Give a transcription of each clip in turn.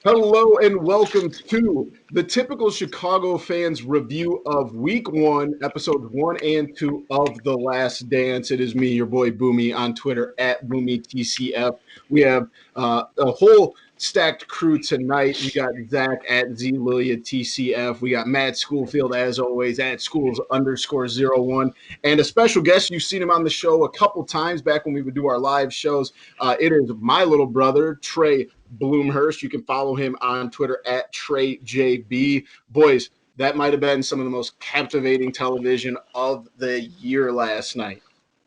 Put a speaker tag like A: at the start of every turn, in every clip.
A: Hello and welcome to the typical Chicago fans review of Week 1, episodes 1 and 2 of The Last Dance. It is me, your boy Boomy, on Twitter at BoomyTCF. We have a whole stacked crew tonight. We got Zach at ZLiliaTCF. We got Matt Schoolfield, as always, at schools_01. And a special guest, you've seen him on the show a couple times back when we would do our live shows. It is my little brother, Trey Bloomhurst. You can follow him on Twitter at TreyJB. Boys, that might have been some of the most captivating television of the year last night.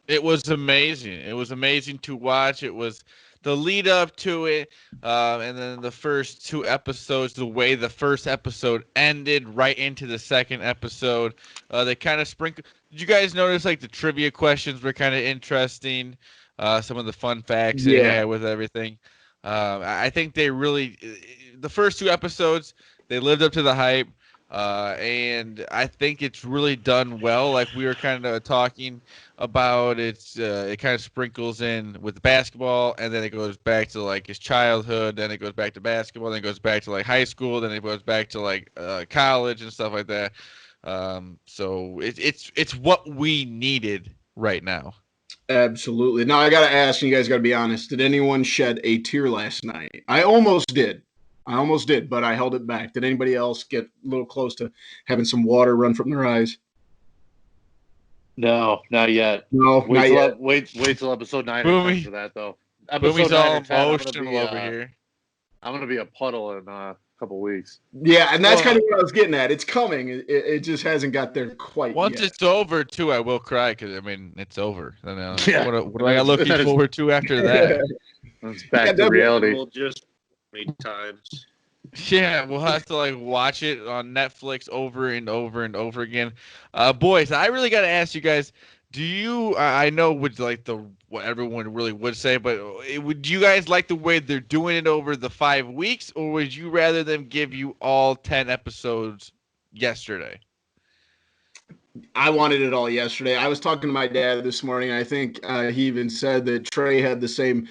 B: It was amazing. It was amazing to watch. It was the lead up to it, and then the first two episodes, the way the first episode ended right into the second episode. They kind of sprinkled. Did you guys notice like the trivia questions were kind of interesting? Some of the fun facts they had with everything. I think they really, the first two episodes, they lived up to the hype. And I think it's really done well. Like we were kind of talking about, it kind of sprinkles in with basketball, and then it goes back to like his childhood, then it goes back to basketball, then it goes back to like high school, then it goes back to like college and stuff like that. So it's what we needed right now.
A: Absolutely. Now, I got to ask, and you guys got to be honest, did anyone shed a tear last night? I almost did, but I held it back. Did anybody else get a little close to having some water run from their eyes?
C: No, not yet.
A: No, not yet.
C: Wait till episode 9
B: Boomie.
C: for that, though.
B: Boomie's all emotional over here.
C: I'm going to be a puddle in a couple weeks.
A: Yeah, and that's kind of what I was getting at. It's coming. It just hasn't got there quite
B: Once
A: yet.
B: it's over, too, I will cry because, I mean, it's over. What am I looking forward to after that?
C: It's back to reality.
D: We'll just many times.
B: Yeah, we'll have to like watch it on Netflix over and over and over again. Boys, I really got to ask you guys, do you, I know would like what everyone really would say, but would you guys like the way they're doing it over the 5 weeks, or would you rather them give you all 10 episodes yesterday?
A: I wanted it all yesterday. I was talking to my dad this morning. I think he even said that Trey had the same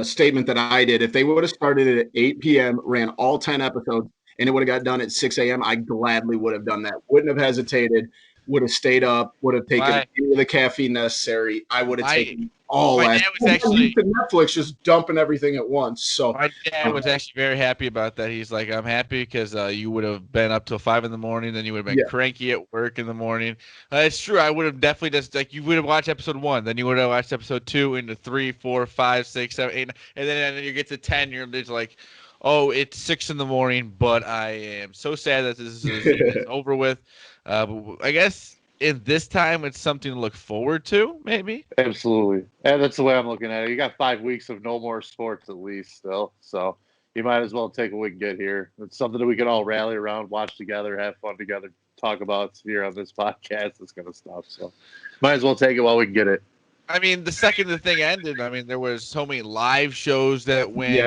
A: statement that I did. If they would have started at 8 p.m., ran all 10 episodes, and it would have got done at 6 a.m., I gladly would have done that. Wouldn't have hesitated. Would have stayed up. Would have taken the caffeine necessary. I would have taken all that.
B: Was actually
A: Netflix just dumping everything at once. So
B: my dad was actually very happy about that. He's like, I'm happy because you would have been up till 5 a.m, then you would have been cranky at work in the morning. It's true. I would have definitely just like you would have watched episode 1, then you would have watched episode 2 into 3, 4, 5, 6, 7, 8, and then you get to 10. You're just like, oh, it's 6 a.m, but I am so sad that this is over with. But I guess in this time, it's something to look forward to, maybe.
C: Absolutely, and that's the way I'm looking at it. You got 5 weeks of no more sports at least still, so you might as well take what we can get here. It's something that we can all rally around, watch together, have fun together, talk about here on this podcast, this kind of stuff. So might as well take it while we can get it.
B: I mean, the second the thing ended, I mean, there was so many live shows that went.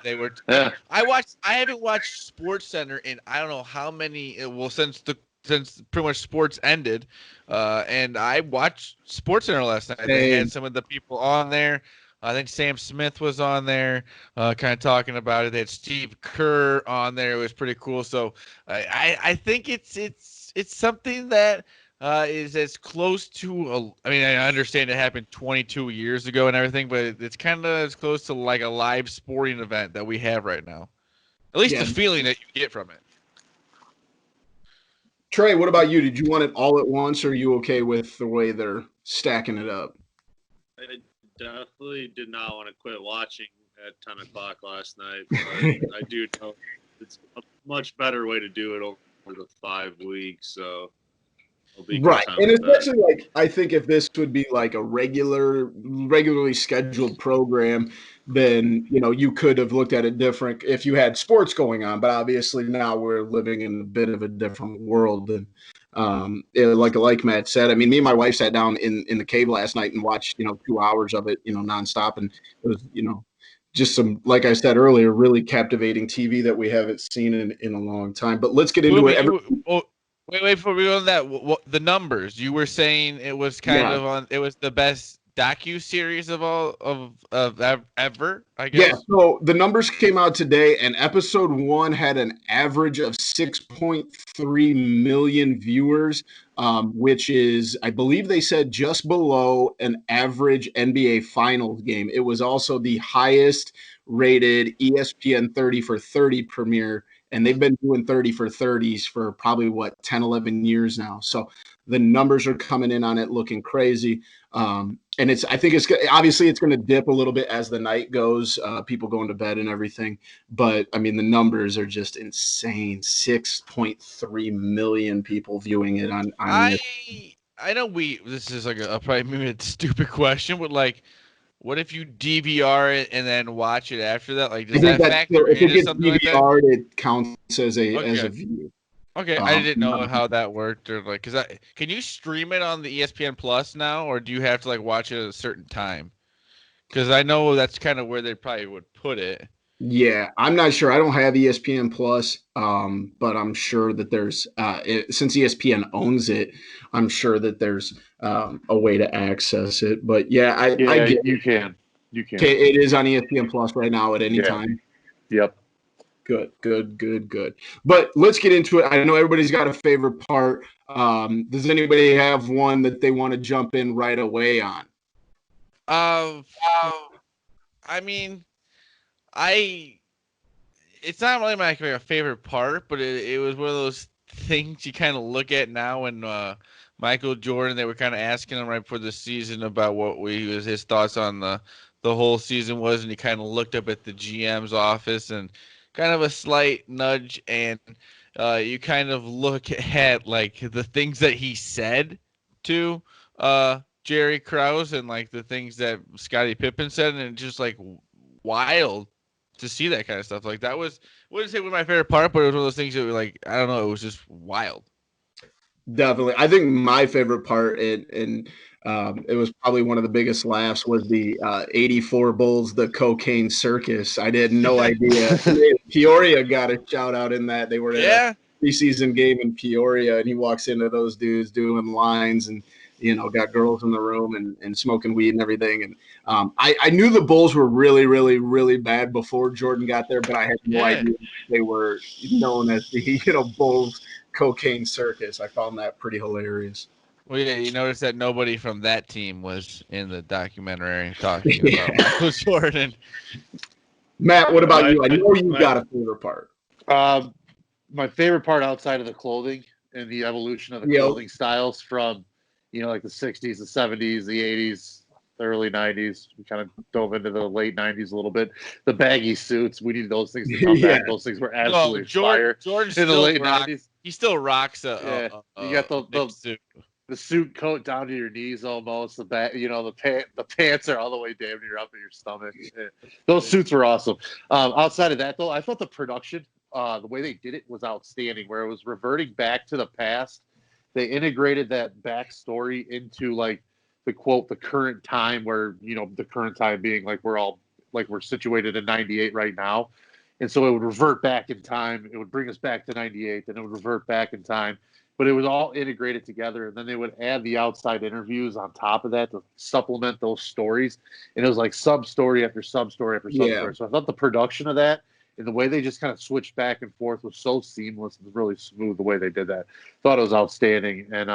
B: They were. I haven't watched Sports Center in I don't know how many. Well, since pretty much sports ended, and I watched Sports Center last night. They had some of the people on there. I think Sam Smith was on there, kind of talking about it. They had Steve Kerr on there. It was pretty cool. So I think it's something that. Is as close to I mean, I understand it happened 22 years ago and everything, but it's kind of as close to like a live sporting event that we have right now. At least the feeling that you get from it.
A: Trey, what about you? Did you want it all at once, or are you okay with the way they're stacking it up?
D: I definitely did not want to quit watching at 10 o'clock last night, but I do know it's a much better way to do it over the 5 weeks, so
A: right, and especially like I think if this would be like a regularly scheduled program, then you could have looked at it different if you had sports going on. But obviously now we're living in a bit of a different world, and like Matt said, I mean, me and my wife sat down in the cave last night and watched 2 hours of it nonstop, and it was just some, like I said earlier, really captivating TV that we haven't seen in a long time. But let's get into it.
B: Wait, before we go on that, the numbers. You were saying it was kind of on. It was the best docu-series of all of ever, I
A: Yeah,
B: guess.
A: so the numbers came out today, and episode 1 had an average of 6.3 million viewers, which is, I believe they said, just below an average NBA Finals game. It was also the highest rated ESPN 30 for 30 premiere, and they've been doing 30 for 30s for probably, 10, 11 years now. So the numbers are coming in on it looking crazy. And I think it's obviously it's going to dip a little bit as the night goes, people going to bed and everything. But I mean, the numbers are just insane. 6.3 million people viewing it on
B: I know this is like a probably maybe a stupid question, but like, what if you DVR it and then watch it after that? Like,
A: I
B: does
A: think
B: that
A: that
B: factor
A: if it
B: into
A: gets
B: something like that?
A: DVR'd, it counts as a
B: Okay.
A: view.
B: Okay, I didn't know how that worked, or like, can you stream it on the ESPN Plus now, or do you have to like watch it at a certain time? Because I know that's kind of where they probably would put it.
A: Yeah, I'm not sure. I don't have ESPN Plus, but I'm sure that there's since ESPN owns it, I'm sure that there's a way to access it. But yeah, I
C: Yeah,
A: get
C: you can. You can.
A: okay. It is on ESPN Plus right now at any
C: Yeah.
A: time.
C: Yep.
A: Good. But let's get into it. I know everybody's got a favorite part. Does anybody have one that they want to jump in right away on?
B: Uh, I mean, I it's not really my favorite part, but it was one of those things you kind of look at now. When Michael Jordan, they were kind of asking him right before the season about what was his thoughts on the whole season was, and he kind of looked up at the GM's office and kind of a slight nudge, and you kind of look at like the things that he said to Jerry Krause and like the things that Scottie Pippen said, and just like wild to see that kind of stuff. Like that wouldn't say it was my favorite part, but it was one of those things that were like, I don't know, it was just wild.
A: Definitely. I think my favorite part, and it was probably one of the biggest laughs, was the 84 Bulls, the cocaine circus. I had no idea. Peoria got a shout out in that. They were at a preseason game in Peoria, and he walks into those dudes doing lines and, got girls in the room and smoking weed and everything. And I knew the Bulls were really, really, really bad before Jordan got there, but I had no idea they were known as the, Bulls cocaine circus. I found that pretty hilarious.
B: Well, yeah, you notice that nobody from that team was in the documentary talking about Michael Jordan.
A: Matt, what about you? I know you got a favorite part.
C: My favorite part outside of the clothing and the evolution of the clothing styles from, like the 60s, the 70s, the 80s, the early 90s. We kind of dove into the late 90s a little bit. The baggy suits, we needed those things to come back. Those things were absolutely fire in the late 90s.
B: He still rocks
C: you got the suit coat down to your knees almost. The back, the pants are all the way damn near up at your stomach. Those suits were awesome. Outside of that, though, I thought the production, the way they did it was outstanding. Where it was reverting back to the past, they integrated that backstory into like the current time, where the current time being like we're situated in '98 right now, and so it would revert back in time. It would bring us back to '98, then it would revert back in time. But it was all integrated together, and then they would add the outside interviews on top of that to supplement those stories. And it was like sub story after sub story after sub story. So I thought the production of that and the way they just kind of switched back and forth was so seamless and really smooth the way they did that. Thought it was outstanding. And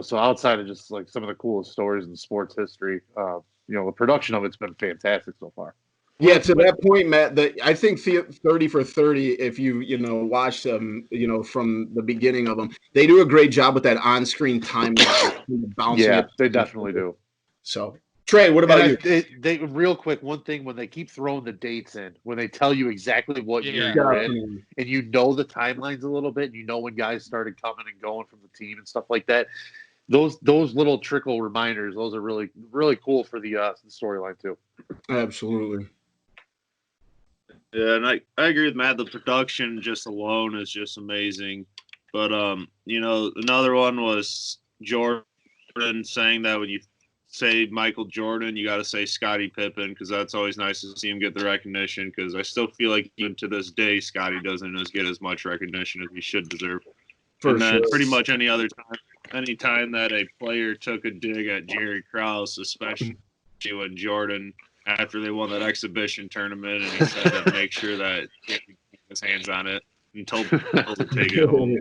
C: so outside of just like some of the coolest stories in sports history, the production of it's been fantastic so far.
A: Yeah, to that point, Matt, I think 30 for 30, if you watch them, from the beginning of them, they do a great job with that on-screen timeline.
C: Yeah, they definitely do.
A: So, Trey, what about you?
C: They real quick, one thing, when they keep throwing the dates in, when they tell you exactly what year you're in, and the timelines a little bit, and when guys started coming and going from the team and stuff like that, those little trickle reminders, those are really, really cool for the storyline too.
A: Absolutely.
D: Yeah, and I agree with Matt. The production just alone is just amazing. But another one was Jordan saying that when you say Michael Jordan, you got to say Scottie Pippen, because that's always nice to see him get the recognition. Because I still feel like even to this day, Scottie doesn't get as much recognition as he should deserve. Pretty much any other time, anytime that a player took a dig at Jerry Krause, especially when Jordan, after they won that exhibition tournament, and he said to make sure that he could keep his hands on it and told people to take it home.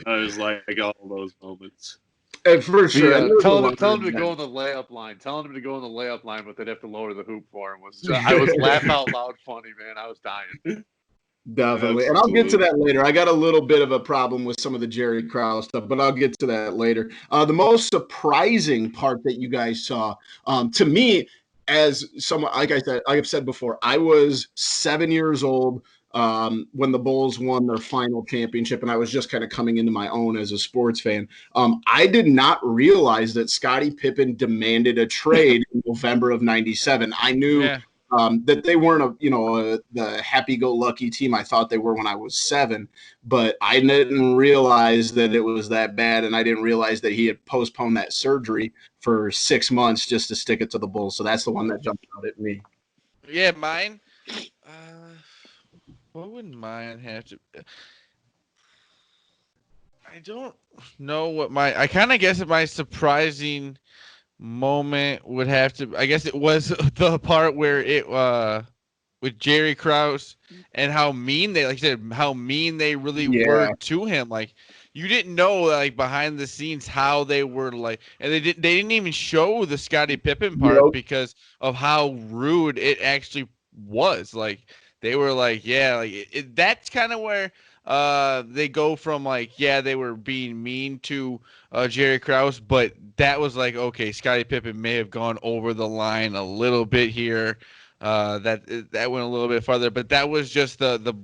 D: I was like all those moments.
A: And for sure.
C: Tell him to go in the layup line. Telling him to go in the layup line, but they'd have to lower the hoop for him. I was laugh out loud funny, man. I was dying.
A: Definitely. And I'll get to that later. I got a little bit of a problem with some of the Jerry Krause stuff, but I'll get to that later. The most surprising part that you guys saw, to me, as someone, like I've said before, I was 7 years old when the Bulls won their final championship, and I was just kind of coming into my own as a sports fan. I did not realize that Scottie Pippen demanded a trade in November of '97. I knew that they weren't the happy-go-lucky team I thought they were when I was 7, but I didn't realize that it was that bad, and I didn't realize that he had postponed that surgery for 6 months just to stick it to the Bulls. So that's the one that jumped out at me.
B: Yeah, mine. What would mine have to? I don't know what I kind of guess that my surprising moment would have to. I guess it was the part where it with Jerry Krause and how mean they, like you said, how mean they really were to him. Like you didn't know, like behind the scenes, how they were like, and they didn't even show the Scottie Pippen part because of how rude it actually was. Like they were like, that's kind of where they go from like, they were being mean to Jerry Krause, but that was like, okay, Scottie Pippen may have gone over the line a little bit here. That went a little bit farther, but that was just the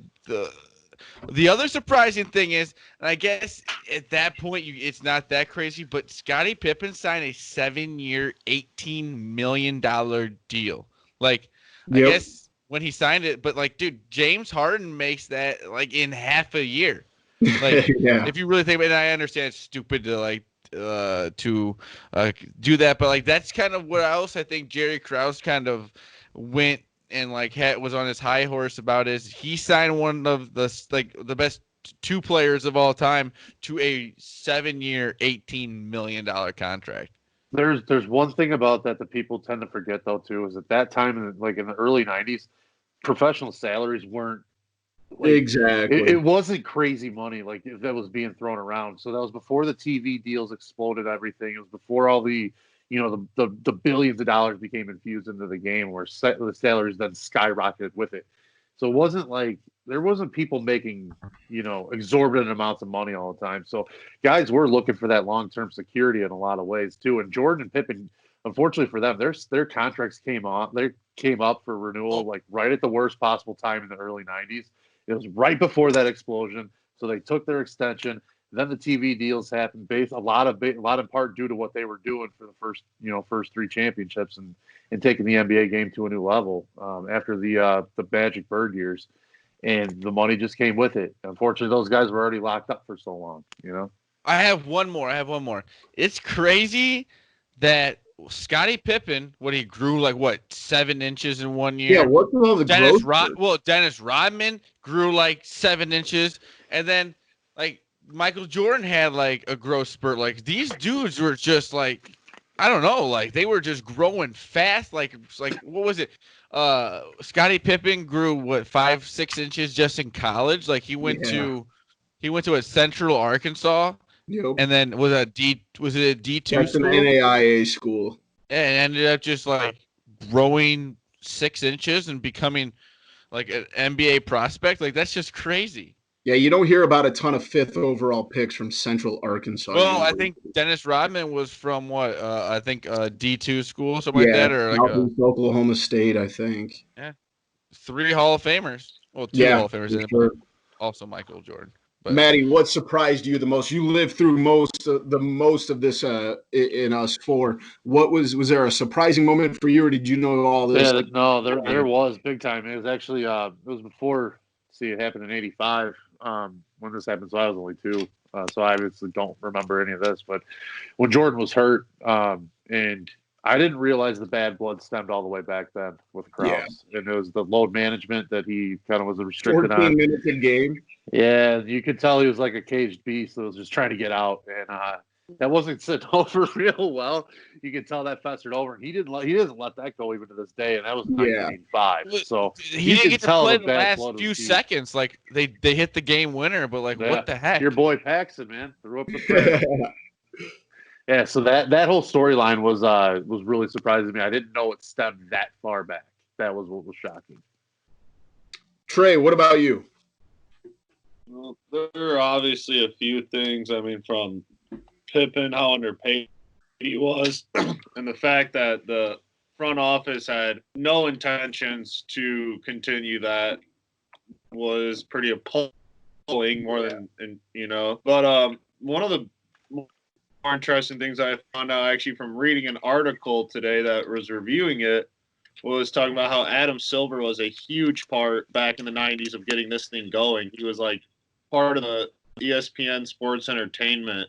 B: other surprising thing is, and I guess at that point it's not that crazy, but Scottie Pippen signed a 7-year, $18 million deal. Like, I guess when he signed it, but like, dude, James Harden makes that like in half a year. Like, if you really think about it, and I understand it's stupid to like do that, but like that's kind of what else I think Jerry Krause kind of went and like was on his high horse about is he signed one of the best 2 players of all time to a 7-year, $18 million contract.
C: There's one thing about that people tend to forget though too, is at that time, like in the early '90s, professional salaries weren't
A: exactly.
C: It wasn't crazy money like that was being thrown around. So that was before the TV deals exploded everything. It was before all the the billions of dollars became infused into the game, where the salaries then skyrocketed with it. So it wasn't like there wasn't people making exorbitant amounts of money all the time. So guys were looking for that long-term security in a lot of ways too. And Jordan and Pippen, unfortunately for them, their contracts came up for renewal like right at the worst possible time in the early '90s. It was right before that explosion, so they took their extension. Then the TV deals happened, based a lot in part due to what they were doing for the first 3 championships and taking the NBA game to a new level after the Magic Bird years, and the money just came with it. Unfortunately, those guys were already locked up for so long.
B: I have one more. It's crazy that Scottie Pippen, he grew like 7 inches in 1 year.
A: Yeah, what's all the growth?
B: Dennis Rodman grew like 7 inches, and then like Michael Jordan had like a growth spurt. Like these dudes were just like, I don't know, like they were just growing fast. Like what was it? Scottie Pippen grew 5-6 inches just in college. Like he went to a Central Arkansas.
A: Yep.
B: And then was it a D2
A: That's
B: school?
A: an NAIA school.
B: And ended up just like growing 6 inches and becoming like an NBA prospect. Like that's just crazy.
A: Yeah, you don't hear about a ton of 5th overall picks from Central Arkansas.
B: Well, I think Dennis Rodman was from I think D2 school, something like that, or like
A: Oklahoma State, I think.
B: Yeah, 3 Hall of Famers. Well, 2 Hall of Famers,
A: sure.
B: Also Michael Jordan.
A: But, Maddie, what surprised you the most? You lived through most of this in us 4. What was there a surprising moment for you, or did you know all this?
C: Yeah, no, there was big time. It was actually it was before. See, it happened in '85 when this happened. So I was only 2, so I obviously don't remember any of this. But when Jordan was hurt, and I didn't realize the bad blood stemmed all the way back then with Krause, and it was the load management that he kind of was restricted
A: 14
C: on.
A: 14 minutes a game.
C: Yeah, you could tell he was like a caged beast that was just trying to get out. And That wasn't sitting over real well. You can tell that festered over. He doesn't let that go even to this day, and that was
A: Yeah.
C: 1985. So
B: He
C: you
B: didn't
C: can
B: get to
C: tell
B: play
C: the
B: the
C: bad
B: last
C: blood was
B: few
C: deep.
B: seconds. Like they hit the game winner, but like what the heck?
C: Your boy Paxton, man, threw up the prayer. Yeah, so that whole storyline was really surprising to me. I didn't know it stemmed that far back. That was what was shocking.
A: Trey, what about you?
D: Well, there are obviously a few things. I mean, from Pippen, how underpaid he was, and the fact that the front office had no intentions to continue that was pretty appalling. More than, and but one of the more interesting things I found out actually from reading an article today that was reviewing it was talking about how Adam Silver was a huge part back in the 90s of getting this thing going. He was like part of the ESPN Sports Entertainment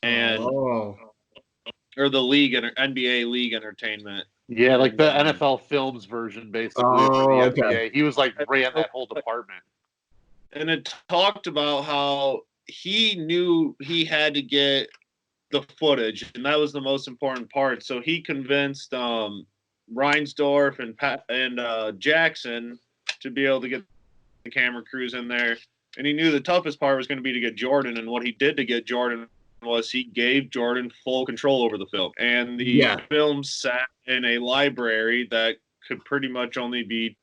D: and or the league and NBA league entertainment.
C: Yeah, like the NFL Films version, basically for the NBA. He was like ran that whole department.
D: And it talked about how he knew he had to get the footage, and that was the most important part. So he convinced Reinsdorf and Jackson to be able to get the camera crews in there. And he knew the toughest part was going to be to get Jordan. And what he did to get Jordan was he gave Jordan full control over the film. And the film sat in a library that could pretty much only be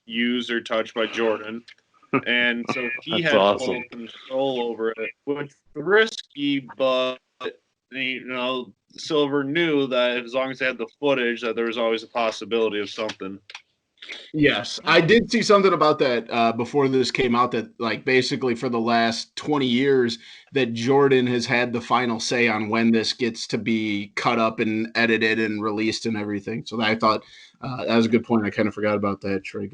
D: used or touched by Jordan. And so he had full control over it, which was risky, but Silver knew that as long as they had the footage, that there was always a possibility of something.
A: Yes, I did see something about that before this came out, that like basically for the last 20 years that Jordan has had the final say on when this gets to be cut up and edited and released and everything. So I thought that was a good point. I kind of forgot about that, Trey.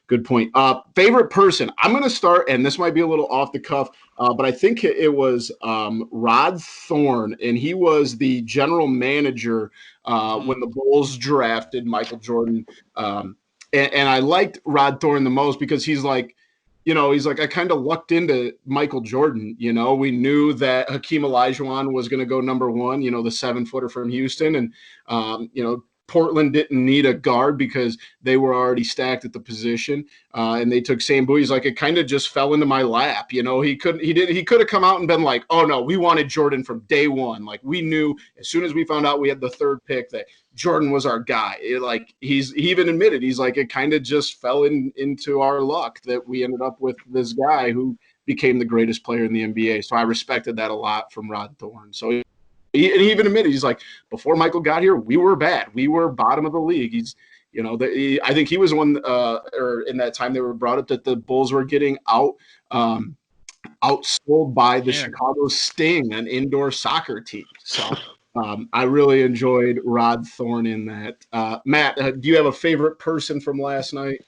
A: Good point. Favorite person? I'm going to start, and this might be a little off the cuff, but I think it was Rod Thorne, and he was the general manager when the Bulls drafted Michael Jordan. And I liked Rod Thorne the most because he's like, I kind of lucked into Michael Jordan. We knew that Hakeem Olajuwon was going to go number one, the 7-footer from Houston. And, Portland didn't need a guard because they were already stacked at the position. And they took Sam Bowie. He's like, it kind of just fell into my lap. He could have come out and been like, oh no, we wanted Jordan from day one. Like we knew as soon as we found out we had the third pick that Jordan was our guy. He even admitted, he's like, it kind of just fell into our luck that we ended up with this guy who became the greatest player in the NBA. So I respected that a lot from Rod Thorne. So he even admitted, he's like, before Michael got here, we were bad. We were bottom of the league. I think he was one, or in that time they were brought up that the Bulls were getting outsold by the Chicago Sting, an indoor soccer team. So I really enjoyed Rod Thorne in that. Matt, do you have a favorite person from last night?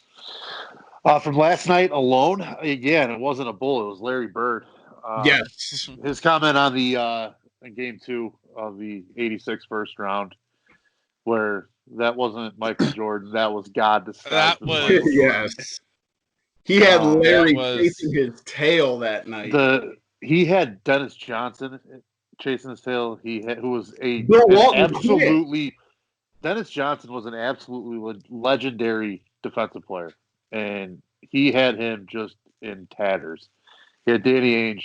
C: From last night alone, again, it wasn't a Bull. It was Larry Bird.
A: Yes.
C: His comment on the in Game 2 of the '86 first round, where that wasn't Michael Jordan, that was God disguised.
B: That was
A: yes. He had Larry chasing his tail that night.
C: He had Dennis Johnson chasing his tail. Who was Dennis Johnson was an absolutely legendary defensive player, and he had him just in tatters. He had Danny Ainge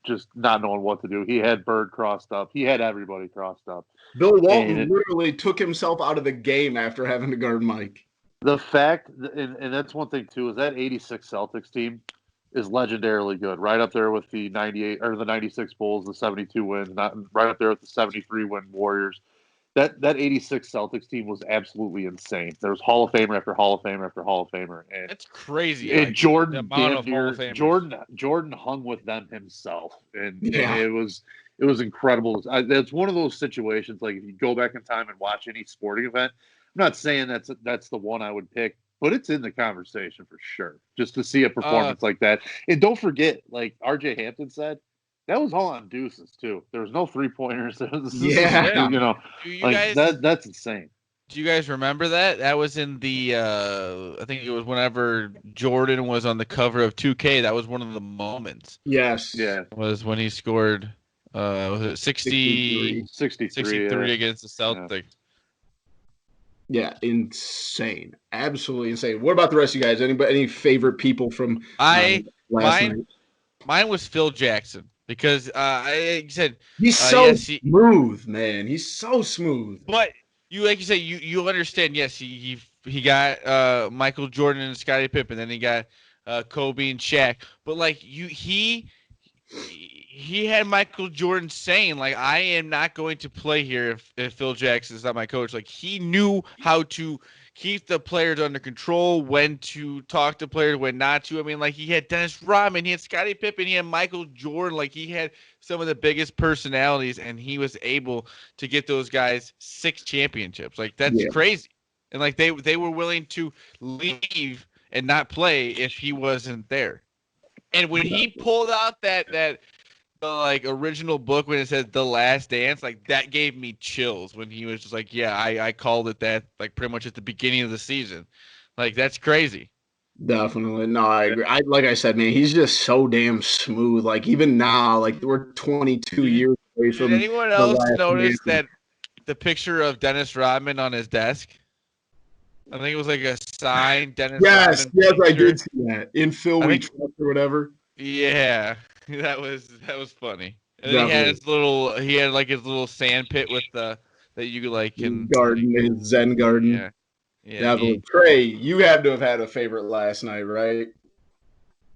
C: just not knowing what to do. He had Bird crossed up. He had everybody crossed up.
A: Bill Walton literally took himself out of the game after having to guard Mike.
C: The fact, and that's one thing too, is that '86 Celtics team is legendarily good. Right up there with the '98 or the '96 Bulls, the '72 wins. Right up there with the '73 win Warriors. That '86 Celtics team was absolutely insane. There was Hall of Famer after Hall of Famer after Hall of Famer, and
B: it's crazy.
C: And Jordan, Jordan hung with them himself, and it was incredible. That's one of those situations. Like if you go back in time and watch any sporting event, I'm not saying that's the one I would pick, but it's in the conversation for sure. Just to see a performance like that, and don't forget, like R.J. Hampton said. That was all on deuces too. There was no 3-pointers. That's insane.
B: Do you guys remember that? That was in the I think it was whenever Jordan was on the cover of 2K. That was one of the moments.
A: Yes.
C: Yeah.
B: Was when he scored Was it 63
C: 63
B: against the Celtics?
A: Yeah, insane. Absolutely insane. What about the rest of you guys? Any favorite people from last night?
B: Mine was Phil Jackson because I said
A: he's so smooth, man. He's so smooth.
B: But like you said, you understand. Yes, he got Michael Jordan and Scottie Pippen, then he got Kobe and Shaq. But like he had Michael Jordan saying, like, I am not going to play here if Phil Jackson is not my coach. Like, he knew how to keep the players under control, when to talk to players, when not to. I mean, like, he had Dennis Rodman, he had Scottie Pippen, he had Michael Jordan. Like, he had some of the biggest personalities, and he was able to get those guys 6 championships. Like, that's crazy. And, like, they were willing to leave and not play if he wasn't there. And when he pulled out that like original book when it said The Last Dance, like that gave me chills when he was just like, yeah, I called it that, like pretty much at the beginning of the season. Like, that's crazy.
A: Definitely. No, I agree. Like I said, man, he's just so damn smooth. Like, even now, like, we're 22 years away from.
B: Did anyone else notice that the picture of Dennis Rodman on his desk? I think it was like a signed Dennis Rodman
A: Yes,
B: picture.
A: I did see that. In Phil We Trust or whatever.
B: Yeah, that was funny. And then he had his little sand pit with that you like can
A: garden, his Zen garden.
B: Yeah.
A: Definitely. Trey, you have to have had a favorite last night, right?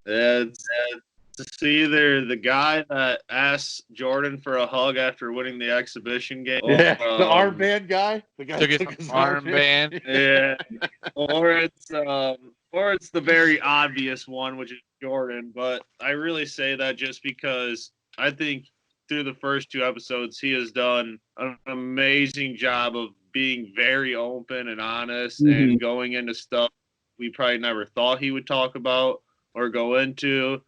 D: It's either the guy that asked Jordan for a hug after winning the exhibition game.
C: Yeah, the armband guy. The guy
B: took his armband.
D: Yeah. Or it's the very obvious one, which is Jordan. But I really say that just because I think through the first 2 episodes, he has done an amazing job of being very open and honest and going into stuff we probably never thought he would talk about or go into.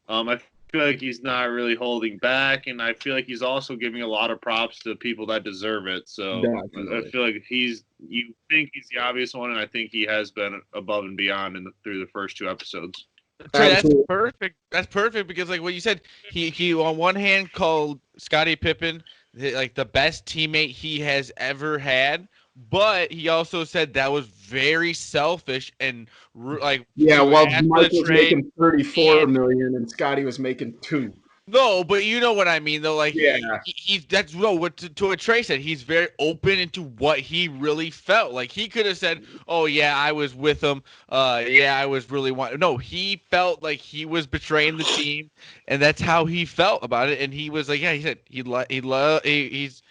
D: I feel like he's not really holding back, and I feel like he's also giving a lot of props to people that deserve it. So I feel like you think he's the obvious one, and I think he has been above and beyond through the first 2 episodes.
B: That's perfect. That's perfect because, like what you said, he on one hand called Scottie Pippen like the best teammate he has ever had, but he also said that was very selfish and like
A: while Mike was making $34 million and Scottie was making $2 million.
B: No, but you know what I mean, though. Like, that's what to what Trey said. He's very open into what he really felt. Like, he could have said, "Oh yeah, I was with him. I was really wanting." No, he felt like he was betraying the team, and that's how he felt about it. And he was like, he said he's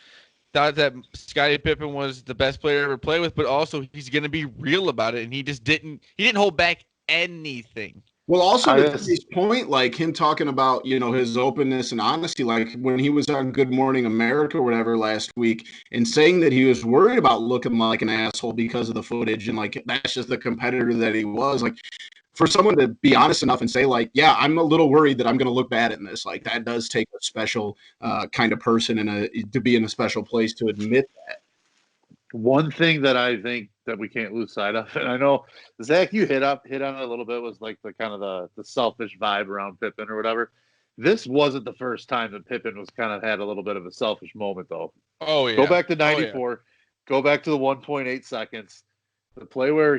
B: thought that Scottie Pippen was the best player to ever play with, but also he's gonna be real about it, and he didn't hold back anything.
A: Well, also to his point, like him talking about, his openness and honesty, like when he was on Good Morning America or whatever last week and saying that he was worried about looking like an asshole because of the footage and like that's just the competitor that he was. Like, for someone to be honest enough and say like, yeah, I'm a little worried that I'm going to look bad in this. Like, that does take a special kind of person to be in a special place to admit that.
C: One thing that I think that we can't lose sight of, and I know Zach, you hit on it a little bit, was like the kind of the selfish vibe around Pippen or whatever. This wasn't the first time that Pippen was kind of had a little bit of a selfish moment, though.
B: Oh yeah.
C: Go back to '94. Oh, yeah. Go back to the 1.8 seconds, the play where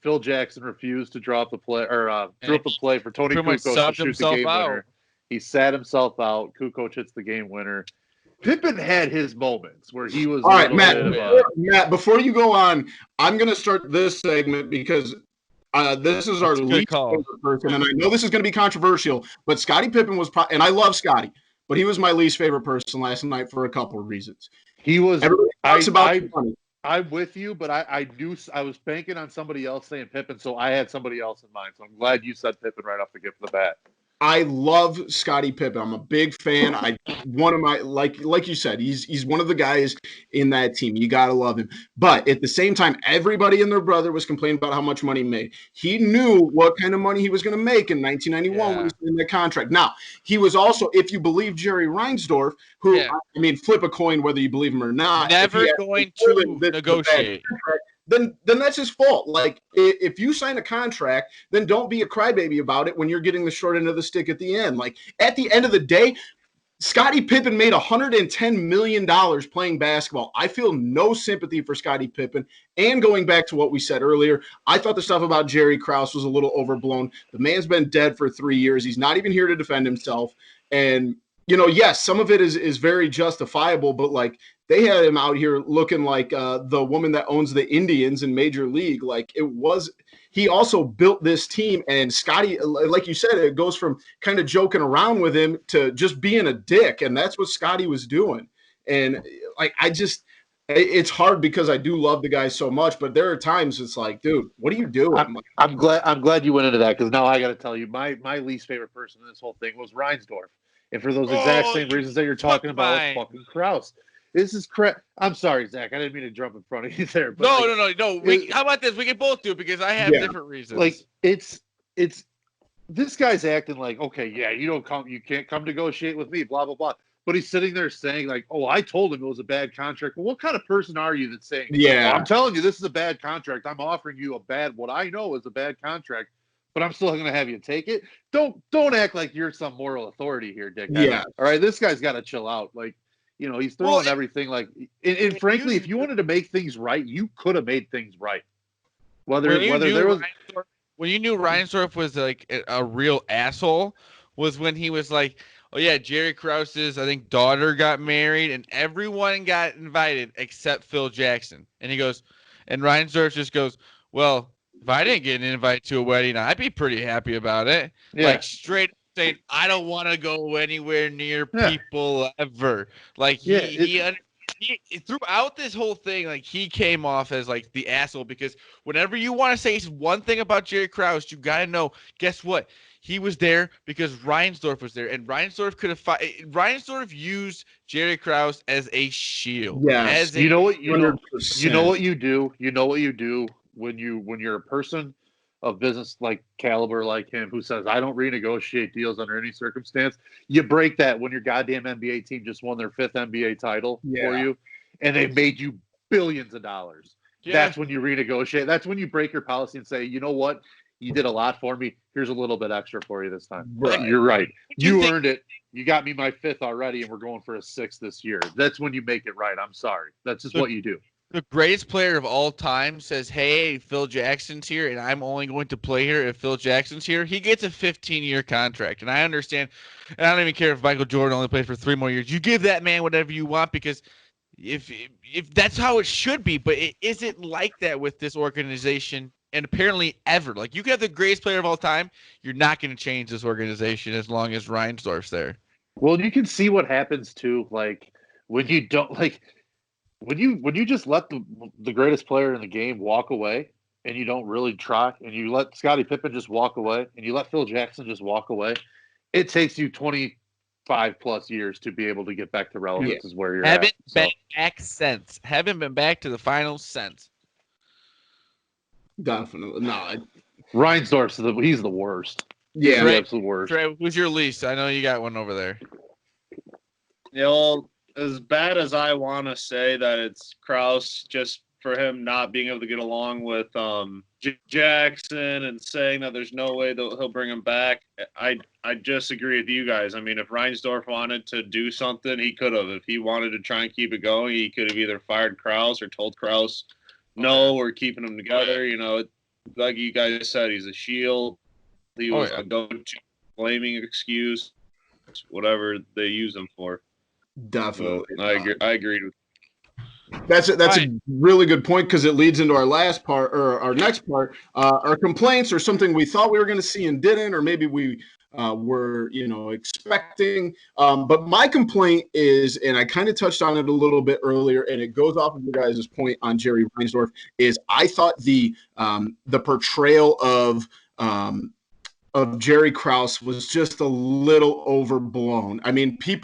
C: Phil Jackson refused to drop the play or drew up the play for Tony Kukoc to shoot the game winner. He sat himself out. Kukoc hits the game winner. Pippen had his moments where he was. All right,
A: Matt, before you go on, I'm going to start this segment because this is our least favorite person, and I know this is going to be controversial, but Scottie Pippen was, and I love Scottie, but he was my least favorite person last night for a couple of reasons.
C: He was.
A: Everybody talks about
C: I'm with you, but I was banking on somebody else saying Pippen, so I had somebody else in mind. So I'm glad you said Pippen right off the bat.
A: I love Scottie Pippen. I'm a big fan. One of my like you said, he's one of the guys in that team. You gotta love him. But at the same time, everybody and their brother was complaining about how much money he made. He knew what kind of money he was going to make in 1991 when he was in the contract. Now, he was also, if you believe Jerry Reinsdorf, who I mean, flip a coin whether you believe him or not.
B: Never going to negotiate.
A: Then that's his fault. Like, if you sign a contract, then don't be a crybaby about it when you're getting the short end of the stick at the end. Like, at the end of the day, Scottie Pippen made $110 million playing basketball. I feel no sympathy for Scottie Pippen. And going back to what we said earlier, I thought the stuff about Jerry Krause was a little overblown. The man's been dead for 3 years. He's not even here to defend himself. And, yes, some of it is very justifiable, but like they had him out here looking like the woman that owns the Indians in Major League. Like he also built this team, and Scottie, like you said, it goes from kind of joking around with him to just being a dick, and that's what Scottie was doing. And like it's hard because I do love the guy so much, but there are times it's like, dude, what are you doing?
C: I'm glad you went into that, because now I got to tell you, my least favorite person in this whole thing was Reinsdorf, and for those exact same reasons that you're talking about with fucking Krause. This is crap. I'm sorry, Zach. I didn't mean to jump in front of you there. But
B: No. How about this? We can both do it because I have different reasons.
C: Like it's this guy's acting like, okay, yeah, you can't come negotiate with me, blah blah blah. But he's sitting there saying like, oh, I told him it was a bad contract. Well, what kind of person are you that's saying, well, I'm telling you this is a bad contract. I'm offering you what I know is a bad contract, but I'm still going to have you take it. Don't act like you're some moral authority here, Dick.
A: Yeah.
C: All right, this guy's got to chill out. Like. He's throwing everything like, and frankly, if you wanted to make things right, you could have made things right. When
B: you knew Reinsdorf was like a real asshole, was when he was like, oh yeah, Jerry Krause's, I think, daughter got married, and everyone got invited except Phil Jackson. And he goes, and Reinsdorf just goes, well, if I didn't get an invite to a wedding, I'd be pretty happy about it. Yeah. Like straight saying, I don't want to go anywhere near people ever. Like he throughout this whole thing, like he came off as like the asshole, because whenever you want to say one thing about Jerry Krause, you got to know, guess what? He was there because Reinsdorf was there, and Reinsdorf could have Reinsdorf used Jerry Krause as a shield.
A: Yes.
C: You know what you do when you're a person of business like caliber like him who says, I don't renegotiate deals under any circumstance. You break that when your goddamn NBA team just won their 5th NBA title for you, and they made you billions of dollars. Yeah. That's when you renegotiate. That's when you break your policy and say, you know what? You did a lot for me. Here's a little bit extra for you this time. Right. You're right. You earned it. You got me my 5th already, and we're going for a 6th this year. That's when you make it right. I'm sorry. That's just what you do.
B: The greatest player of all time says, hey, Phil Jackson's here, and I'm only going to play here if Phil Jackson's here. He gets a 15-year contract, and I understand, and I don't even care if Michael Jordan only played for 3 more years. You give that man whatever you want, because if that's how it should be, but it isn't like that with this organization, and apparently ever. Like, you can have the greatest player of all time, you're not going to change this organization as long as Reinsdorf's there.
C: Well, you can see what happens, too, like, when you don't, like – When you just let the greatest player in the game walk away, and you don't really try, and you let Scottie Pippen just walk away, and you let Phil Jackson just walk away, it takes you 25 plus years to be able to get back to relevance. Is where you're
B: haven't been back since. Haven't been back to the finals since.
A: Definitely no.
C: Reinsdorf's he's the worst.
A: Yeah,
C: he's the absolute worst.
B: Trey, who's your least? I know you got one over there.
D: Yeah, well, as bad as I want to say that it's Krause, just for him not being able to get along with Jackson and saying that there's no way that he'll bring him back, I just agree with you guys. I mean, if Reinsdorf wanted to do something, he could have. If he wanted to try and keep it going, he could have either fired Krause or told Krause no, we're keeping them together. You know, like you guys said, he's a shield. He was a go-to blaming excuse, whatever they use him for.
A: Definitely.
D: I agreed with
A: That's a really good point, because it leads into our last part, or our next part, our complaints, or something we thought we were going to see and didn't, or maybe we were expecting. But my complaint is, and I kind of touched on it a little bit earlier, and it goes off of your guys' point on Jerry Reinsdorf, is I thought the portrayal of Jerry Krause was just a little overblown. I mean, I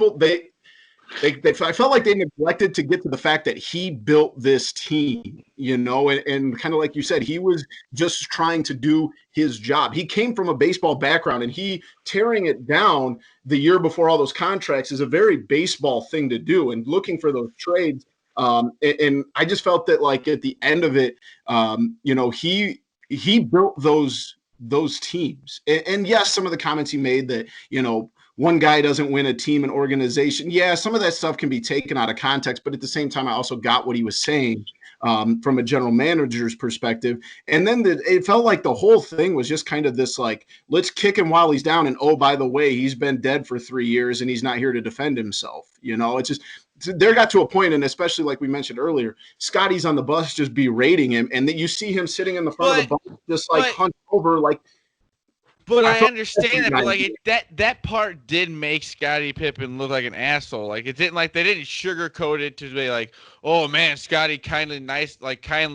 A: felt like they neglected to get to the fact that he built this team, and kind of like you said, he was just trying to do his job. He came from a baseball background, and he tearing it down the year before all those contracts is a very baseball thing to do, and looking for those trades. And I just felt that, like, at the end of it, he built those teams. And yes, some of the comments he made that, one guy doesn't win a team and organization. Yeah, some of that stuff can be taken out of context, but at the same time, I also got what he was saying from a general manager's perspective. And then it felt like the whole thing was just kind of this like, let's kick him while he's down. And oh, by the way, he's been dead for 3 years and he's not here to defend himself. It's just, there got to a point, and especially like we mentioned earlier, Scotty's on the bus just berating him, and that you see him sitting in the front of the bus just like hunched over like.
B: But I understand that, but like that part did make Scottie Pippen look like an asshole. Like it didn't, like they didn't sugarcoat it to be like, oh man, Scotty kindly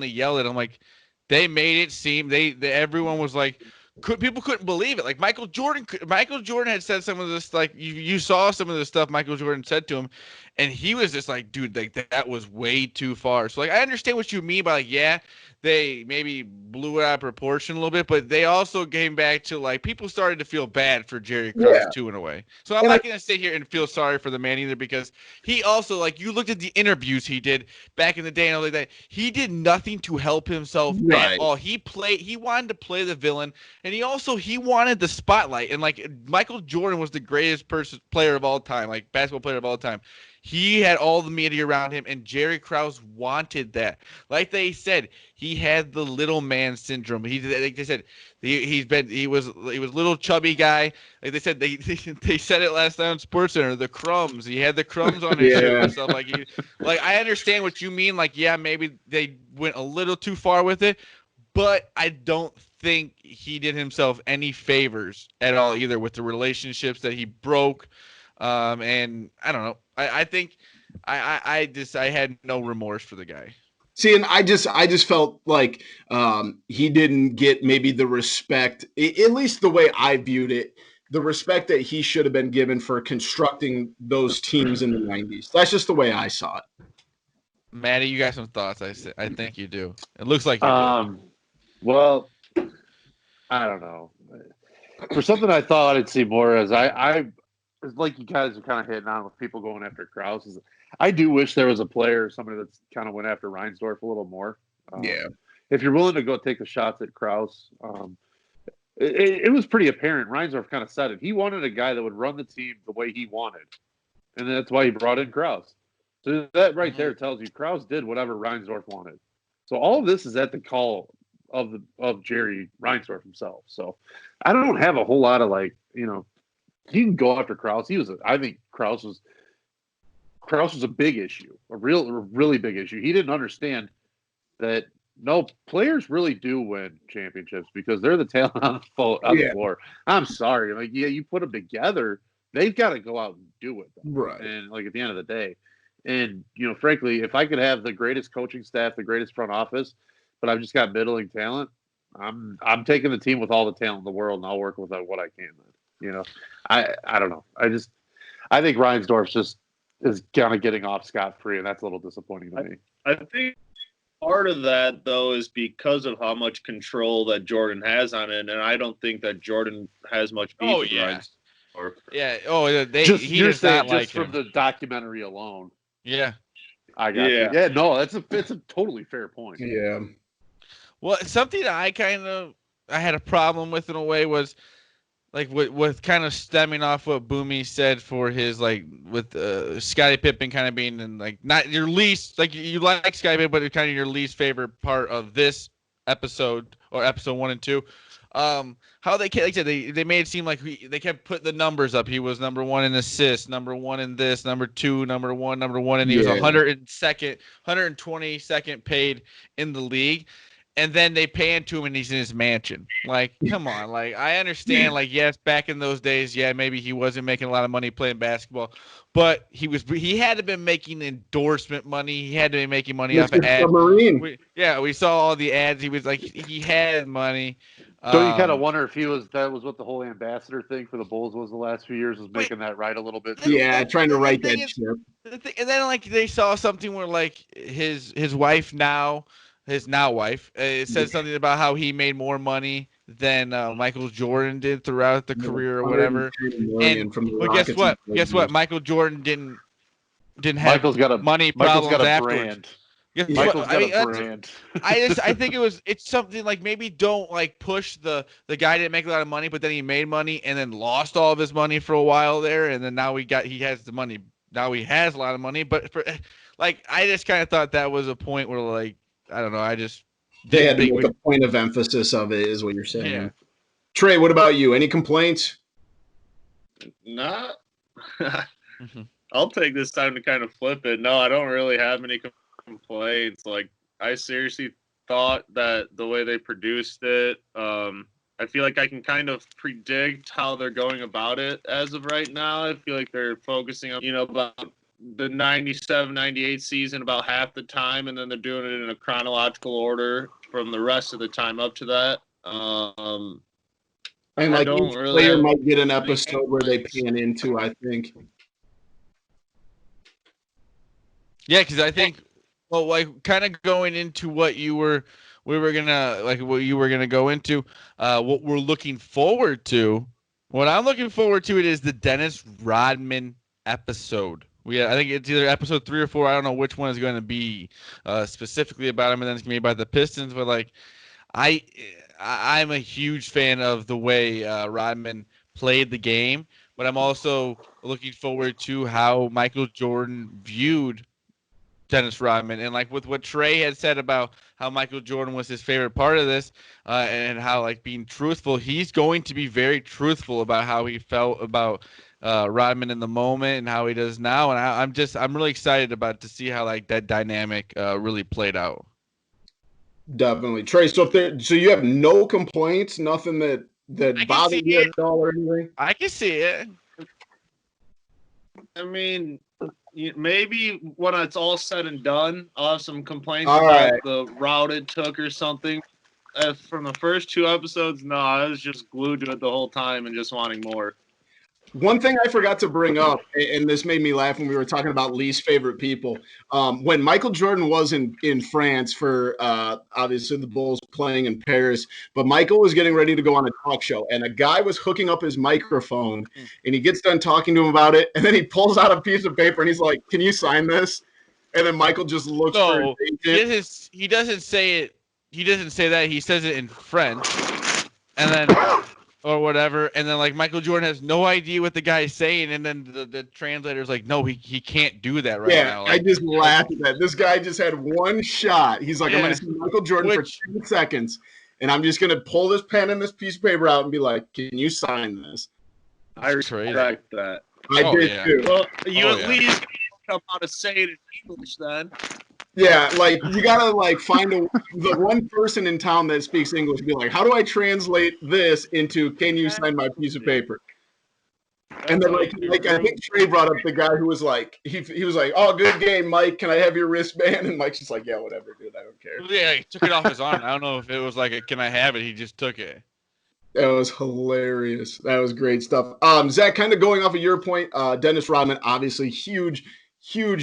B: yelled at him. Like they made it seem they everyone was like, people couldn't believe it. Like Michael Jordan had said some of this, like you saw some of the stuff Michael Jordan said to him, and he was just like, dude, like that was way too far. So like I understand what you mean by like, yeah, they maybe blew it out of proportion a little bit, but they also came back to like people started to feel bad for Jerry Krause too in a way. So I'm not gonna sit here and feel sorry for the man either, because he also, like, you looked at the interviews he did back in the day and all like that, he did nothing to help himself at all. He wanted to play the villain, and he wanted the spotlight. And like Michael Jordan was the greatest player of all time, like basketball player of all time. He had all the media around him, and Jerry Krause wanted that. Like they said, he had the little man syndrome. Like they said, he was a little chubby guy. Like they said, they said it last night on SportsCenter. The crumbs. He had the crumbs on his shirt and stuff. Like I understand what you mean. Like, yeah, maybe they went a little too far with it, but I don't think he did himself any favors at all either with the relationships that he broke. And I don't know. I think I had no remorse for the guy.
A: See, and I just felt like he didn't get maybe the respect, at least the way I viewed it, the respect that he should have been given for constructing those teams in the 90s. That's just the way I saw it.
B: Maddie, you got some thoughts? I think you do. It looks like you do.
C: Well, I don't know. For something I thought I'd see more as it's like you guys are kind of hitting on with people going after Krause. I do wish there was a player or somebody that's kind of went after Reinsdorf a little more. If you're willing to go take the shots at Krause, it was pretty apparent. Reinsdorf kind of said it. He wanted a guy that would run the team the way he wanted, and that's why he brought in Krause. So that right there tells you Krause did whatever Reinsdorf wanted. So all of this is at the call of Jerry Reinsdorf himself. So I don't have a whole lot of he can go after Krause. I think Krause was a big issue, a really big issue. He didn't understand that players really do win championships because they're the talent on the floor. I'm sorry. Like, yeah, you put them together, they've got to go out and do it. Though.
A: Right.
C: And like at the end of the day, and frankly, if I could have the greatest coaching staff, the greatest front office, but I've just got middling talent, I'm taking the team with all the talent in the world, and I'll work with what I can. I don't know. I think Reinsdorf just is kind of getting off scot-free, and that's a little disappointing to me.
D: I think part of that, though, is because of how much control that Jordan has on it, and I don't think that Jordan has much beef with Reinsdorf.
B: Yeah. Oh, he
C: you're
B: does
C: saying
B: not like
C: just from the documentary alone.
B: Yeah.
C: I got you. Yeah, no, it's a totally fair point.
A: Yeah.
B: Well, something that I had a problem with in a way was like with kind of stemming off what Boomy said for his with Scottie Pippen kind of being in not your least you like Scottie Pippen, but it's kind of your least favorite part of this episode or episode 1 and 2. How they made it seem like they kept putting the numbers up. He was number 1 in assists, number 1 in this, number 2, number 1, and he was 122nd paid in the league. And then they pan to him and he's in his mansion. Like, come on. Like, I understand, yes, back in those days, maybe he wasn't making a lot of money playing basketball, but he had to have been making endorsement money. He had to be making money off of ads. We saw all the ads. He was he had money.
C: So you kind of wonder if that was what the whole ambassador thing for the Bulls was the last few years, was making that right a little bit.
A: Yeah, trying to write that ship.
B: And then they saw something where his wife now. His now wife, it said something about how he made more money than Michael Jordan did throughout the career or whatever. And guess what? Michael Jordan didn't have money problems afterwards. Because,
C: Michael's
B: I
C: got
B: mean,
C: a brand.
B: I think it's something like maybe don't like push the guy didn't make a lot of money, but then he made money and then lost all of his money for a while there, and then now he has the money. Now he has a lot of money, but like I just kind of thought that was a point where like I don't know, I just
A: They
B: didn't
A: had to
B: think
A: make a point of emphasis of it, is what you're saying.
B: Yeah.
A: Trey, what about you? Any complaints?
D: Nah. I'll take this time to kind of flip it. No, I don't really have any complaints. Like, I seriously thought that the way they produced it, I feel like I can kind of predict how they're going about it as of right now. I feel like they're focusing on, about the 97, 98 season about half the time, and then they're doing it in a chronological order from the rest of the time up to that.
A: And like
D: don't
A: each
D: really
A: player
D: have
A: might get an episode where they pan into, I think.
B: Yeah, because I think, well, like kind of going into what you were gonna go into, what we're looking forward to. What I'm looking forward to it is the Dennis Rodman episode. I think it's either episode 3 or 4. I don't know which one is going to be specifically about him, and then it's gonna be about the Pistons. But like, I'm a huge fan of the way Rodman played the game, but I'm also looking forward to how Michael Jordan viewed Dennis Rodman, and like with what Trey had said about how Michael Jordan was his favorite part of this, and how like being truthful, he's going to be very truthful about how he felt about Rodman in the moment and how he does now, and I'm really excited about to see how like that dynamic really played out.
A: Definitely, Trey. So you have no complaints, nothing that
B: I can
A: bothers
B: see
A: you
B: it.
A: at all or anything.
B: I can see it.
D: I mean, maybe when it's all said and done, I'll have some complaints
A: All
D: about
A: right.
D: the route it took or something. From the first 2 episodes, no, I was just glued to it the whole time and just wanting more.
A: One thing I forgot to bring up, and this made me laugh when we were talking about least favorite people. When Michael Jordan was in France for obviously the Bulls playing in Paris, but Michael was getting ready to go on a talk show, and a guy was hooking up his microphone, and he gets done talking to him about it, and then he pulls out a piece of paper and he's like, "Can you sign this?" And then Michael just looks for his agent.
B: He doesn't say it. He doesn't say that. He says it in French, and then or whatever, and then like Michael Jordan has no idea what the guy's saying, and then the translator's like, no, he can't do that right now.
A: Yeah,
B: like,
A: I just laughed at that. This guy just had one shot. He's like, I'm going to see Michael Jordan for 10 seconds, and I'm just going to pull this pen and this piece of paper out and be like, can you sign this?
D: I respect that.
A: I did too.
D: Well, you at least come out to say it in English then.
A: Yeah, like you gotta like find the one person in town that speaks English and be like, how do I translate this into can you sign my piece of paper? And then like I think Trey brought up the guy who was like he was like, oh, good game, Mike. Can I have your wristband? And Mike's just like, yeah, whatever, dude. I don't care.
B: Yeah, he took it off his arm. I don't know if it was like, can I have it? He just took it.
A: That was hilarious. That was great stuff. Zach, kind of going off of your point, Dennis Rodman, obviously huge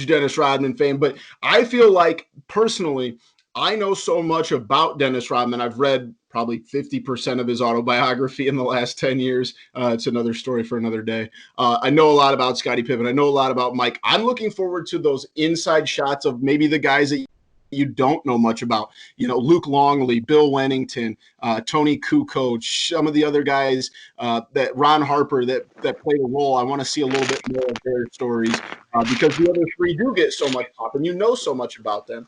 A: Dennis Rodman fan, but I feel like personally, I know so much about Dennis Rodman. I've read probably 50% of his autobiography in the last 10 years. It's another story for another day. I know a lot about Scottie Pippen. I know a lot about Mike. I'm looking forward to those inside shots of maybe the guys that you don't know much about, Luke Longley, Bill Wennington, Tony Kukoc, some of the other guys, that Ron Harper that played a role. I want to see a little bit more of their stories because the other 3 do get so much pop and so much about them.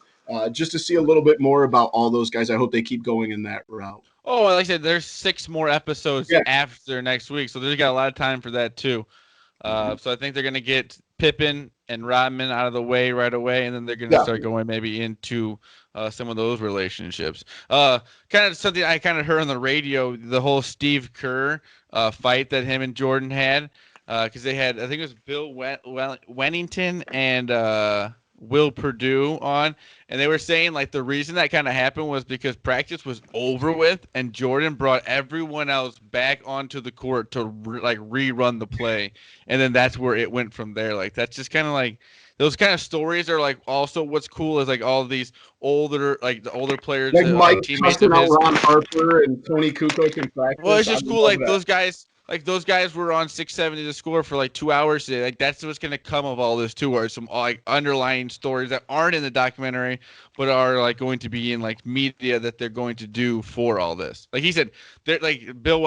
A: Just to see a little bit more about all those guys. I hope they keep going in that route.
B: Oh, like I said, there's 6 more episodes after next week, so they've got a lot of time for that too. So I think they're going to get Pippen and Rodman out of the way right away, and then they're going to start going maybe into some of those relationships. Kind of something I kind of heard on the radio, the whole Steve Kerr fight that him and Jordan had, because they had, I think it was Bill Wennington and Will Perdue on, and they were saying like the reason that kind of happened was because practice was over with and Jordan brought everyone else back onto the court to rerun the play, and then that's where it went from there. Like that's just kind of like those kind of stories are like also what's cool is like all of these older players
A: like Mike
B: teammates of his.
A: Ron Harper and Tony Kukoc in practice.
B: Well, it's just cool like those guys. like those guys were on 670 to score for like 2 hours today. Like that's what's gonna come of all this too, are some like underlying stories that aren't in the documentary, but are like going to be in like media that they're going to do for all this. Like he said, they're like Bill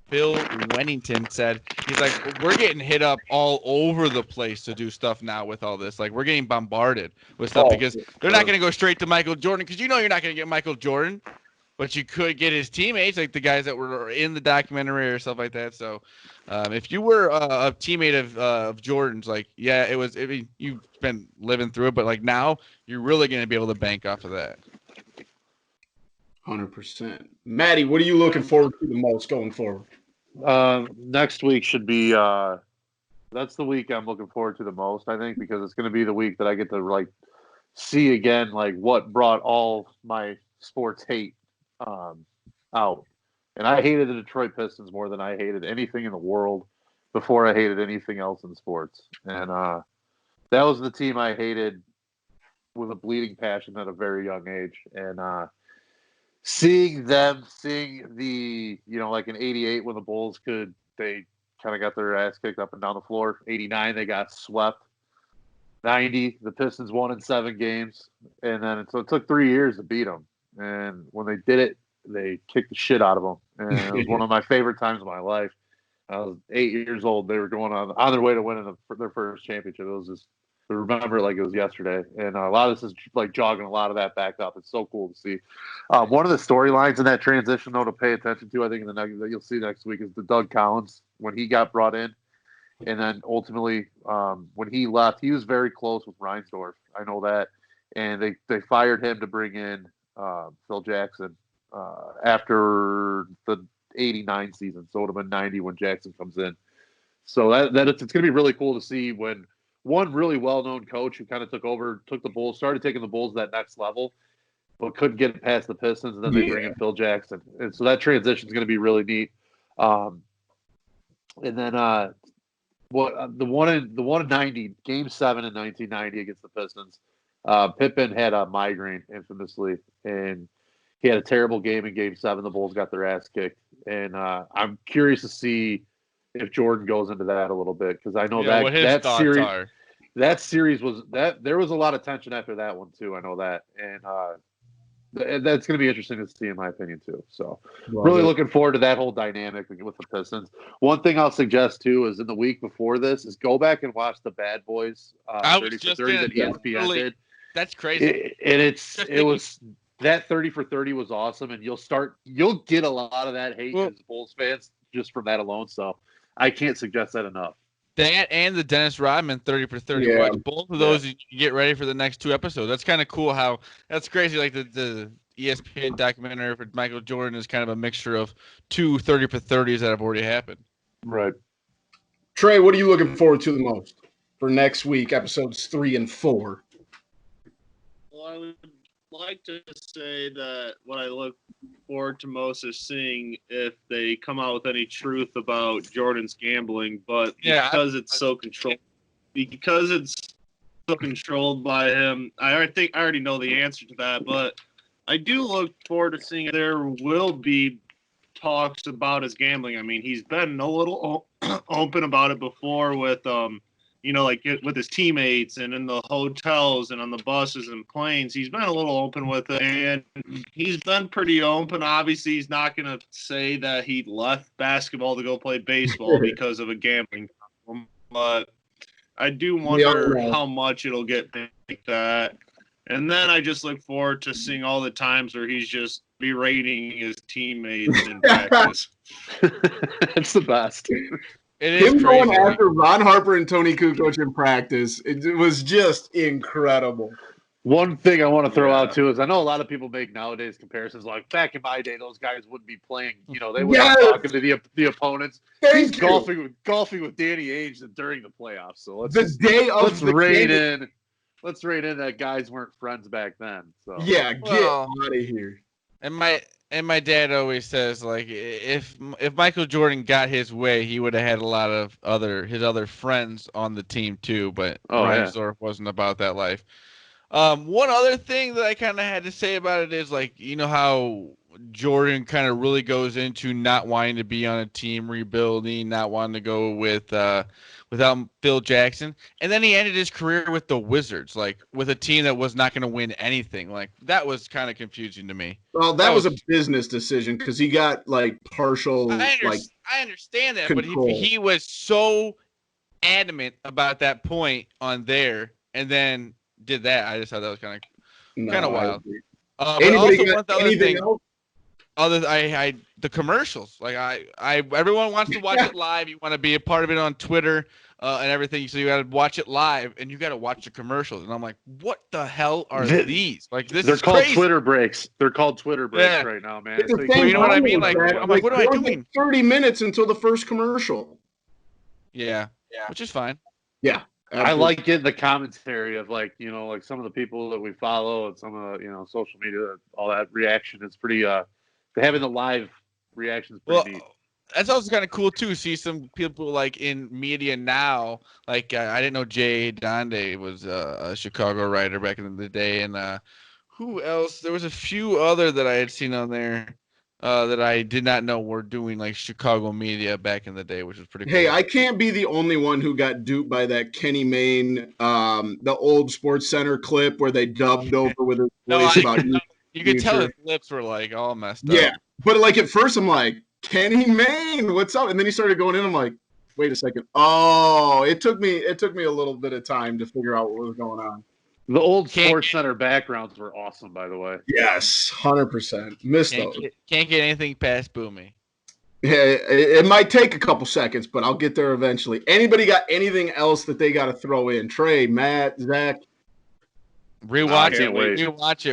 B: Wennington said, he's like, we're getting hit up all over the place to do stuff now with all this. Like, we're getting bombarded with stuff because they're not going to go straight to Michael Jordan because you know you're not going to get Michael Jordan, but you could get his teammates, like the guys that were in the documentary or stuff like that. So, if you were a teammate of Jordan's, like, yeah, it was. I mean, you've been living through it, but like now, you're really going to be able to bank off of that.
A: 100%. Maddie, what are you looking forward to the most going forward?
C: Next week should be that's the week I'm looking forward to the most, I think, because it's going to be the week that I get to like see again like what brought all my sports hate out. And I hated the Detroit Pistons more than I hated anything in the world before I hated anything else in sports. And that was the team I hated with a bleeding passion at a very young age. And seeing the, like in 88 when the Bulls they kind of got their ass kicked up and down the floor. 89, they got swept. 90, the Pistons won in 7 games. And then it took 3 years to beat them. And when they did it, they kicked the shit out of them. And it was one of my favorite times of my life. I was 8 years old. They were going on their way to winning their first championship. It was just, I remember it like it was yesterday. And a lot of this is like jogging a lot of that back up. It's so cool to see. One of the storylines in that transition, though, to pay attention to, I think, that you'll see next week is the Doug Collins when he got brought in. And then ultimately, when he left, he was very close with Reinsdorf. I know that. And they fired him to bring in Phil Jackson after the 89 season. So it would have been 90 when Jackson comes in. So it's going to be really cool to see when one really well-known coach who kind of took the Bulls, started taking the Bulls to that next level, but couldn't get it past the Pistons, and then they bring in Phil Jackson. And so that transition is going to be really neat. And then the one in 90, Game 7 in 1990 against the Pistons, Pippen had a migraine infamously, and he had a terrible game in Game 7. The Bulls got their ass kicked, and I'm curious to see if Jordan goes into that a little bit, because I know
B: what his
C: that
B: thoughts
C: series.
B: are.
C: That series there was a lot of tension after that one too. I know that, and that's going to be interesting to see, in my opinion, too. So, really looking forward to that whole dynamic with the Pistons. One thing I'll suggest too is in the week before this is go back and watch the Bad Boys 30 for 30 that ESPN did.
B: That's crazy.
C: It was that 30 for 30 was awesome, and you'll get a lot of that hate as Bulls fans just from that alone. So, I can't suggest that enough.
B: That and the Dennis Rodman 30 for 30.
A: Yeah.
B: Watch both of those. You get ready for the next 2 episodes. That's kind of cool. That's crazy. Like the ESPN documentary for Michael Jordan is kind of a mixture of 2 30 for 30s that have already happened.
C: Right.
A: Trey, what are you looking forward to the most for next week, episodes 3 and 4?
D: Well, I would like to say that what I look forward to most is seeing if they come out with any truth about Jordan's gambling, but because it's so controlled by him, I think I already know the answer to that, but I do look forward to seeing if there will be talks about his gambling. I mean, he's been a little open about it before with like with his teammates and in the hotels and on the buses and planes. He's been a little open with it, and he's been pretty open. Obviously, he's not going to say that he left basketball to go play baseball because of a gambling problem, but I do wonder how much it'll get like that. And then I just look forward to seeing all the times where he's just berating his teammates in practice.
C: It's the best.
B: It is
A: Him
B: crazy.
A: going after Ron Harper and Tony Kukoc in practice, it was just incredible.
C: One thing I want to throw out too is I know a lot of people make nowadays comparisons like back in my day, those guys wouldn't be playing. They wouldn't be talking to the opponents. He's golfing with Danny Ainge during the playoffs. So let's rate in that guys weren't friends back then. So
A: get out of here.
B: And my dad always says, like, if Michael Jordan got his way, he would have had a lot of his other friends on the team too. But Reinsdorf wasn't about that life. One other thing that I kind of had to say about it is, like, you know how Jordan kind of really goes into not wanting to be on a team rebuilding, not wanting to go without Phil Jackson, and then he ended his career with the Wizards, like with a team that was not going to win anything. Like that was kind of confusing to me.
A: Well, that was a business decision because he got like partial
B: I understand that,
A: control.
B: but he was so adamant about that point on there, and then did that. I just thought that was kind of wild. But also one other thing. Else? The commercials, like everyone wants to watch it live. You want to be a part of it on Twitter and everything, so you got to watch it live, and you got to watch the commercials. And I'm like, what the hell are these? Like this is crazy.
C: They're called Twitter breaks. They're called Twitter breaks right now, man.
B: You know what I mean? Like, I'm like, what am I doing?
A: 30 minutes until the first commercial.
B: Yeah, which is fine.
A: Yeah.
C: Absolutely. I like getting the commentary of like some of the people that we follow and some of the social media, all that reaction. It's pretty having the live reactions pretty neat.
B: That's also kind of cool too. See some people like in media now. Like I didn't know Jay Donde was a Chicago writer back in the day, and who else? There was a few other that I had seen on there that I did not know were doing like Chicago media back in the day, which was pretty cool.
A: Hey, I can't be the only one who got duped by that Kenny Mayne, the old Sports Center clip where they dubbed over with his voice about
B: you could tell his lips were like all messed up.
A: Yeah, but like at first I'm like, Kenny Mayne, what's up? And then he started going in. I'm like, wait a second. Oh, it took me a little bit of time to figure out what was going on.
C: The old Sports Center backgrounds were awesome, by the way.
A: Yes, 100%. Missed those.
B: Can't get anything past Boomy.
A: Yeah, it might take a couple seconds, but I'll get there eventually. Anybody got anything else that they got to throw in? Trey, Matt, Zach?
B: Rewatch it. Watch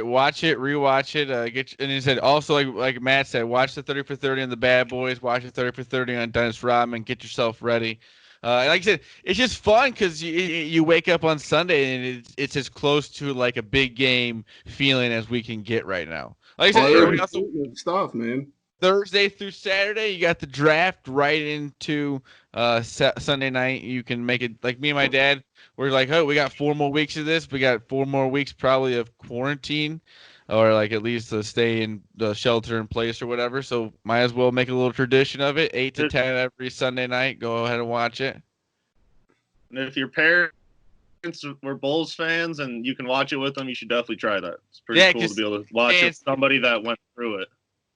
B: it. Rewatch it. And he said also like Matt said, watch the 30 for 30 on the Bad Boys. Watch the 30 for 30 on Dennis Rodman. Get yourself ready. Like I said, it's just fun because you wake up on Sunday and it's as close to like a big game feeling as we can get right now. Like I said,
A: stuff, man.
B: Thursday through Saturday, you got the draft right into Sunday night. You can make it like me and my dad. We're like, oh, we got 4 more weeks of this. We got 4 more weeks probably of quarantine, or like at least to stay in the shelter in place or whatever. So might as well make a little tradition of it. 8 to 10 every Sunday night. Go ahead and watch it.
D: And if your parents were Bulls fans and you can watch it with them, you should definitely try that. It's pretty cool to be able to watch it with somebody that went through it.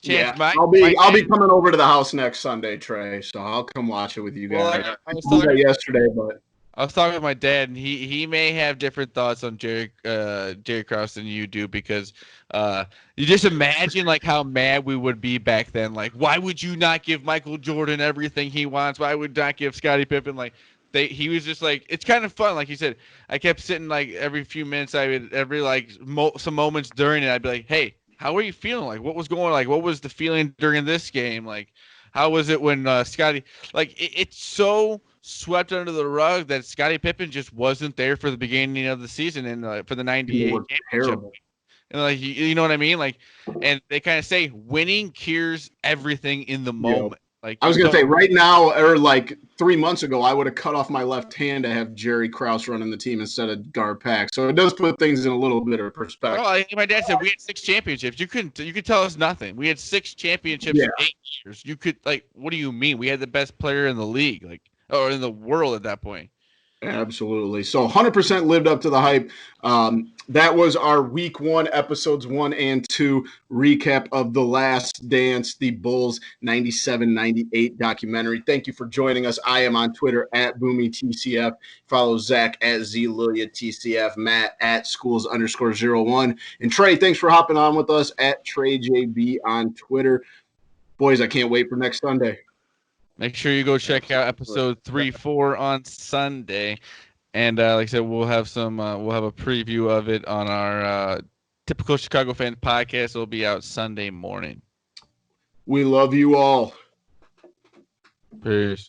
A: I'll be coming over to the house next Sunday, Trey. So I'll come watch it with you guys.
B: Well,
A: I was talking yesterday, but
B: I was talking with my dad, and he may have different thoughts on Jerry Krause than you do, because you just imagine like how mad we would be back then. Like, why would you not give Michael Jordan everything he wants? Why would not give Scottie Pippen like? He was just like, it's kind of fun. Like you said, I kept sitting like every few minutes, some moments during it, I'd be like, hey, how are you feeling? Like, what was going on? Like, what was the feeling during this game? Like, how was it when Scottie, like, it's so swept under the rug that Scottie Pippen just wasn't there for the beginning of the season and for the 98 championship. And like, you know what I mean? Like, and they kind of say winning cures everything in the moment. Yeah. Like,
A: I was going to say right now, or like 3 months ago, I would have cut off my left hand to have Jerry Krause running the team instead of Garpax. So it does put things in a little bit of perspective.
B: Oh, my dad said we had 6 championships. You could tell us nothing. We had 6 championships in 8 years. You could, like, what do you mean? We had the best player in the league, like, or in the world at that point.
A: Absolutely. So 100% lived up to the hype. That was our week 1, episodes 1 and 2 recap of The Last Dance, the Bulls 97-98 documentary. Thank you for joining us. I am on Twitter at BoomyTCF. Follow Zach at ZLiliaTCF, Matt at schools_01. And Trey, thanks for hopping on with us at TreyJB on Twitter. Boys, I can't wait for next Sunday.
B: Make sure you go check out episode 3-4 on Sunday, and like I said, we'll have a preview of it on our Typical Chicago Fan podcast. It'll be out Sunday morning.
A: We love you all.
B: Peace.